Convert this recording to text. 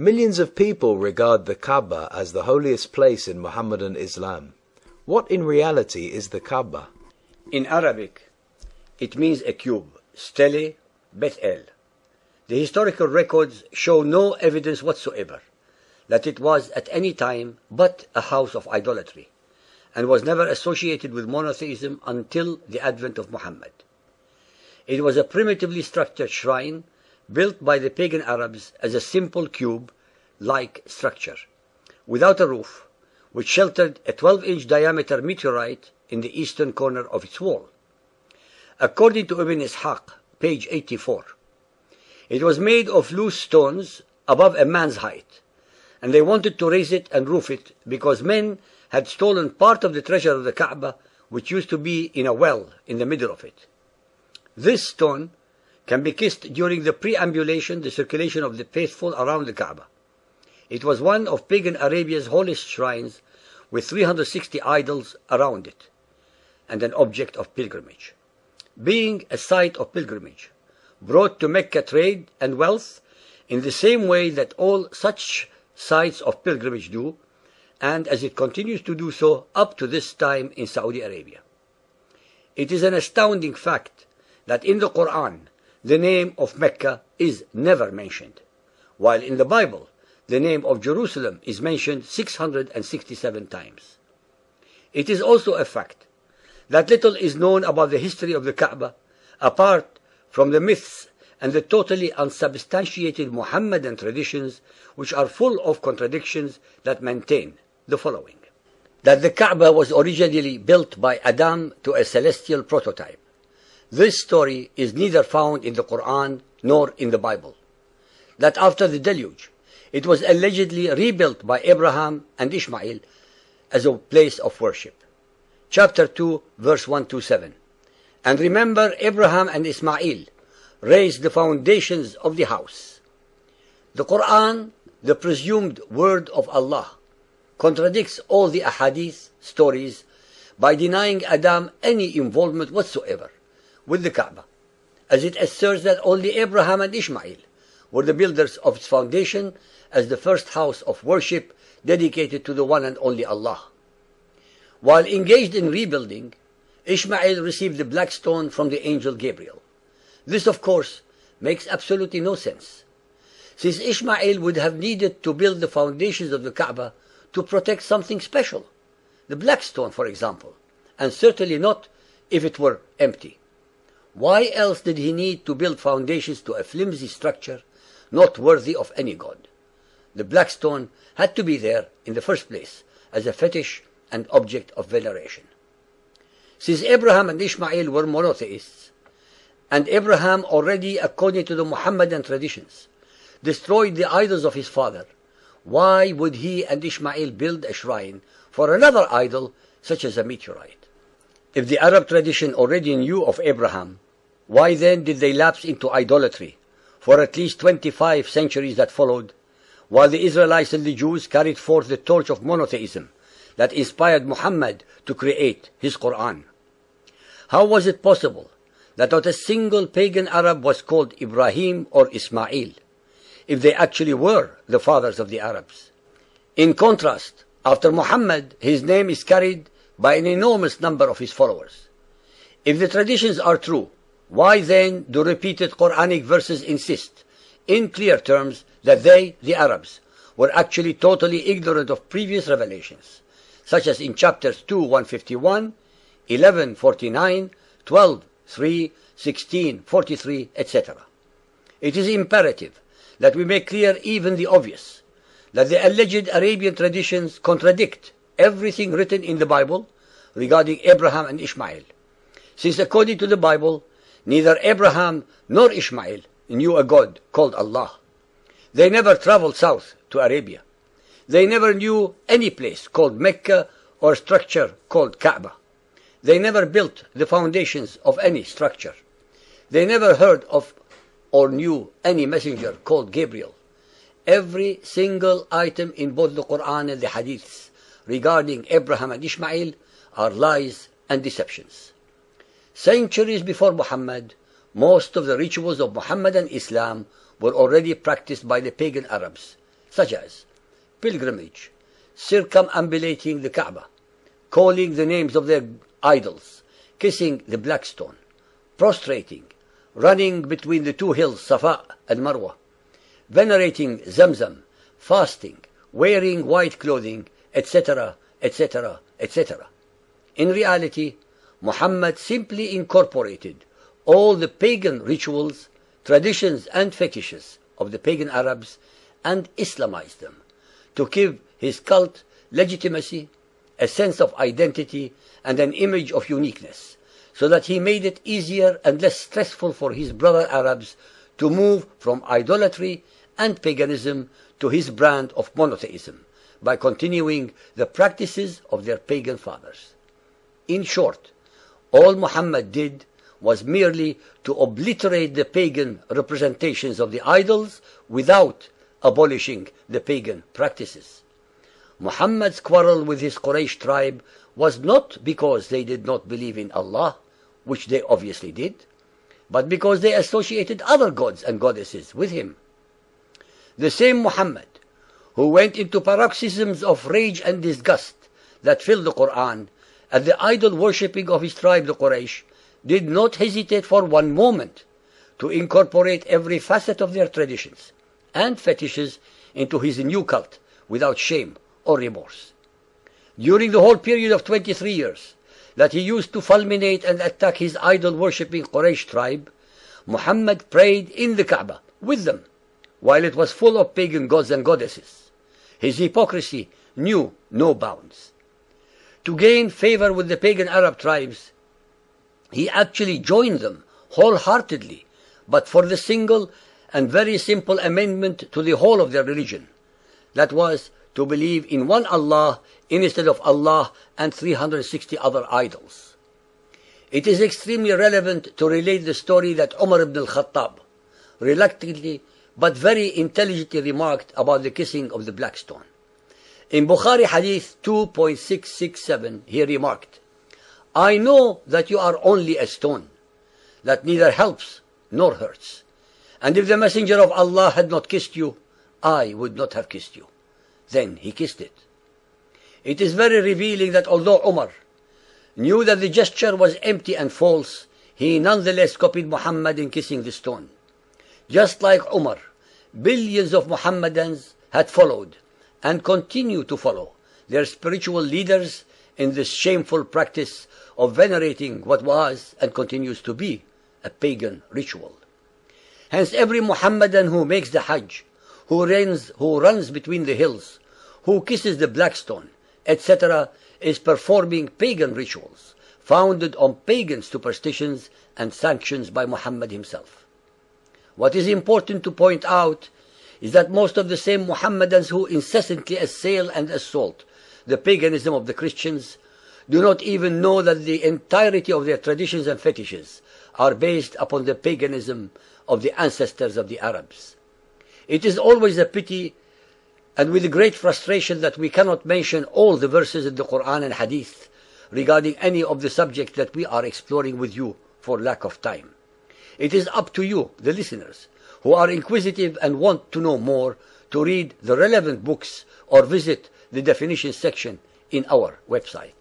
Millions of people regard the Kaaba as the holiest place in Muhammadan Islam. What in reality is the Kaaba? In Arabic, it means a cube, stele, Bet El. The historical records show no evidence whatsoever that it was at any time but a house of idolatry, and was never associated with monotheism until the advent of Muhammad. It was a primitively structured shrine built by the pagan Arabs as a simple cube-like structure, without a roof, which sheltered a 12-inch diameter meteorite in the eastern corner of its wall. According to Ibn Ishaq, page 84, it was made of loose stones above a man's height, and they wanted to raise it and roof it because men had stolen part of the treasure of the Kaaba, which used to be in a well in the middle of it. This stone can be kissed during the preambulation, the circulation of the faithful around the Kaaba. It was one of pagan Arabia's holiest shrines, with 360 idols around it, and an object of pilgrimage. Being a site of pilgrimage, brought to Mecca trade and wealth in the same way that all such sites of pilgrimage do, and as it continues to do so up to this time in Saudi Arabia. It is an astounding fact that in the Quran the name of Mecca is never mentioned, while in the Bible the name of Jerusalem is mentioned 667 times. It is also a fact that little is known about the history of the Kaaba apart from the myths and the totally unsubstantiated Muhammadan traditions, which are full of contradictions, that maintain the following: that the Kaaba was originally built by Adam to a celestial prototype. This story is neither found in the Quran nor in the Bible. That after the deluge, it was allegedly rebuilt by Abraham and Ishmael as a place of worship. Chapter 2, verse 1-7. And remember, Abraham and Ismail raised the foundations of the house. The Quran, the presumed word of Allah, contradicts all the ahadith stories by denying Adam any involvement whatsoever with the Kaaba, as it asserts that only Abraham and Ishmael were the builders of its foundation as the first house of worship dedicated to the one and only Allah. While engaged in rebuilding, Ishmael received the black stone from the angel Gabriel. This, of course, makes absolutely no sense, since Ishmael would have needed to build the foundations of the Kaaba to protect something special, the black stone, for example, and certainly not if it were empty. Why else did he need to build foundations to a flimsy structure not worthy of any god? The black stone had to be there in the first place as a fetish and object of veneration. Since Abraham and Ishmael were monotheists, and Abraham already, according to the Muhammadan traditions, destroyed the idols of his father, why would he and Ishmael build a shrine for another idol such as a meteorite? If the Arab tradition already knew of Abraham, why then did they lapse into idolatry for at least 25 centuries that followed, while the Israelites and the Jews carried forth the torch of monotheism that inspired Muhammad to create his Quran? How was it possible that not a single pagan Arab was called Ibrahim or Ismail, if they actually were the fathers of the Arabs? In contrast, after Muhammad, his name is carried by an enormous number of his followers. If the traditions are true, why then do repeated Quranic verses insist, in clear terms, that they, the Arabs, were actually totally ignorant of previous revelations, such as in chapters 2:151, 11:49, 12:3, 16:43, etc. It is imperative that we make clear even the obvious, that the alleged Arabian traditions contradict everything written in the Bible regarding Abraham and Ishmael, since according to the Bible, neither Abraham nor Ishmael knew a God called Allah. They never traveled south to Arabia. They never knew any place called Mecca or structure called Kaaba. They never built the foundations of any structure. They never heard of or knew any messenger called Gabriel. Every single item in both the Quran and the Hadiths regarding Abraham and Ishmael are lies and deceptions. Centuries before Muhammad, most of the rituals of Muhammadan Islam were already practiced by the pagan Arabs, such as pilgrimage, circumambulating the Kaaba, calling the names of their idols, kissing the black stone, prostrating, running between the two hills Safa and Marwa, venerating Zamzam, fasting, wearing white clothing, etc., etc., etc. In reality, Muhammad simply incorporated all the pagan rituals, traditions and fetishes of the pagan Arabs and Islamized them to give his cult legitimacy, a sense of identity and an image of uniqueness, so that he made it easier and less stressful for his brother Arabs to move from idolatry and paganism to his brand of monotheism by continuing the practices of their pagan fathers. In short, all Muhammad did was merely to obliterate the pagan representations of the idols without abolishing the pagan practices. Muhammad's quarrel with his Quraysh tribe was not because they did not believe in Allah, which they obviously did, but because they associated other gods and goddesses with him. The same Muhammad, who went into paroxysms of rage and disgust that filled the Quran at the idol worshipping of his tribe, the Quraysh, did not hesitate for one moment to incorporate every facet of their traditions and fetishes into his new cult without shame or remorse. During the whole period of 23 years that he used to fulminate and attack his idol-worshipping Quraysh tribe, Muhammad prayed in the Kaaba with them, while it was full of pagan gods and goddesses. His hypocrisy knew no bounds. To gain favor with the pagan Arab tribes, he actually joined them wholeheartedly, but for the single and very simple amendment to the whole of their religion. That was to believe in one Allah instead of Allah and 360 other idols. It is extremely relevant to relate the story that Umar ibn al-Khattab reluctantly but very intelligently remarked about the kissing of the black stone. In Bukhari Hadith 2.667, he remarked, "I know that you are only a stone, that neither helps nor hurts. And if the Messenger of Allah had not kissed you, I would not have kissed you." Then he kissed it. It is very revealing that although Umar knew that the gesture was empty and false, he nonetheless copied Muhammad in kissing the stone. Just like Umar, billions of Muhammadans had followed and continue to follow their spiritual leaders in this shameful practice of venerating what was and continues to be a pagan ritual. Hence every Muhammadan who makes the Hajj, who runs between the hills, who kisses the black stone, etc., is performing pagan rituals founded on pagan superstitions and sanctions by Muhammad himself. What is important to point out is that most of the same Muhammadans who incessantly assail and assault the paganism of the Christians do not even know that the entirety of their traditions and fetishes are based upon the paganism of the ancestors of the Arabs. It is always a pity and with great frustration that we cannot mention all the verses in the Quran and Hadith regarding any of the subjects that we are exploring with you for lack of time. It is up to you, the listeners, who are inquisitive and want to know more, to read the relevant books or visit the definition section in our website.